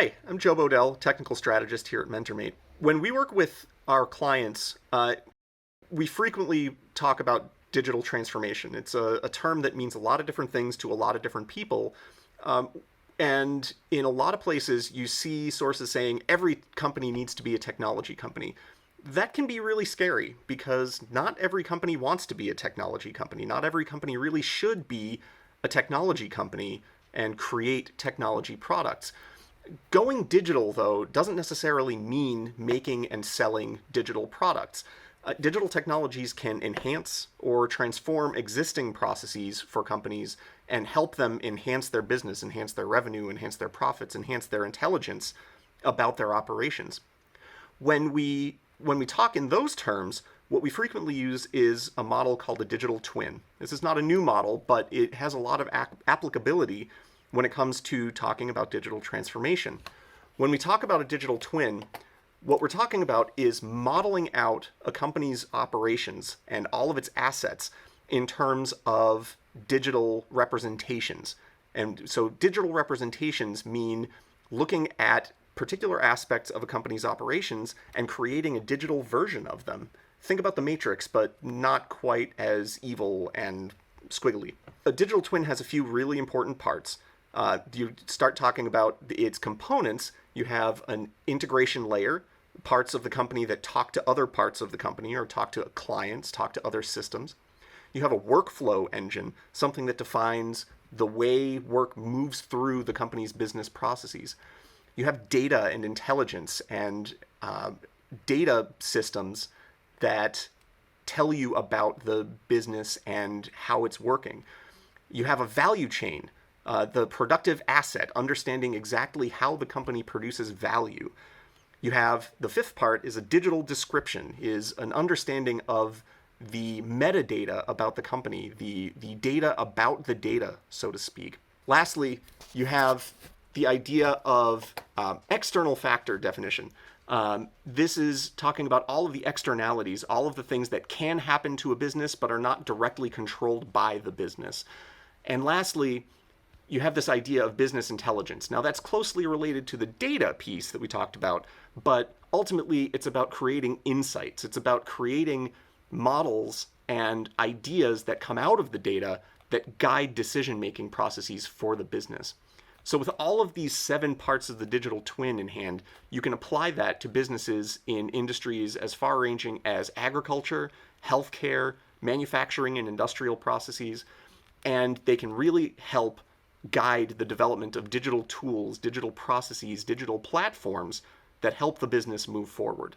Hi, I'm Joe Bodell, technical strategist here at MentorMate. When we work with our clients, we frequently talk about digital transformation. It's a term that means a lot of different things to a lot of different people. And in a lot of places, you see sources saying every company needs to be a technology company. That can be really scary because not every company wants to be a technology company. Not every company really should be a technology company and create technology products. Going digital, though, doesn't necessarily mean making and selling digital products. Digital technologies can enhance or transform existing processes for companies and help them enhance their business, enhance their revenue, enhance their profits, enhance their intelligence about their operations. When we talk in those terms, what we frequently use is a model called a digital twin. This is not a new model, but it has a lot of applicability when it comes to talking about digital transformation. When we talk about a digital twin, what we're talking about is modeling out a company's operations and all of its assets in terms of digital representations. And so digital representations mean looking at particular aspects of a company's operations and creating a digital version of them. Think about the Matrix, but not quite as evil and squiggly. A digital twin has a few really important parts. You start talking about its components. You have an integration layer, parts of the company that talk to other parts of the company or talk to clients, talk to other systems. You have a workflow engine, something that defines the way work moves through the company's business processes. You have data and intelligence and data systems that tell you about the business and how it's working. You have a value chain, the productive asset, understanding exactly how the company produces value. You have the fifth part is a digital description, is an understanding of the metadata about the company, the data about the data, so to speak. Lastly, you have the idea of external factor definition. This is talking about all of the externalities, all of the things that can happen to a business but are not directly controlled by the business. And lastly, you have this idea of business intelligence. Now, that's closely related to the data piece that we talked about, but ultimately it's about creating insights. It's about creating models and ideas that come out of the data that guide decision-making processes for the business. So with all of these 7 parts of the digital twin in hand, you can apply that to businesses in industries as far-ranging as agriculture, healthcare, manufacturing and industrial processes, and they can really help guide the development of digital tools, digital processes, digital platforms that help the business move forward.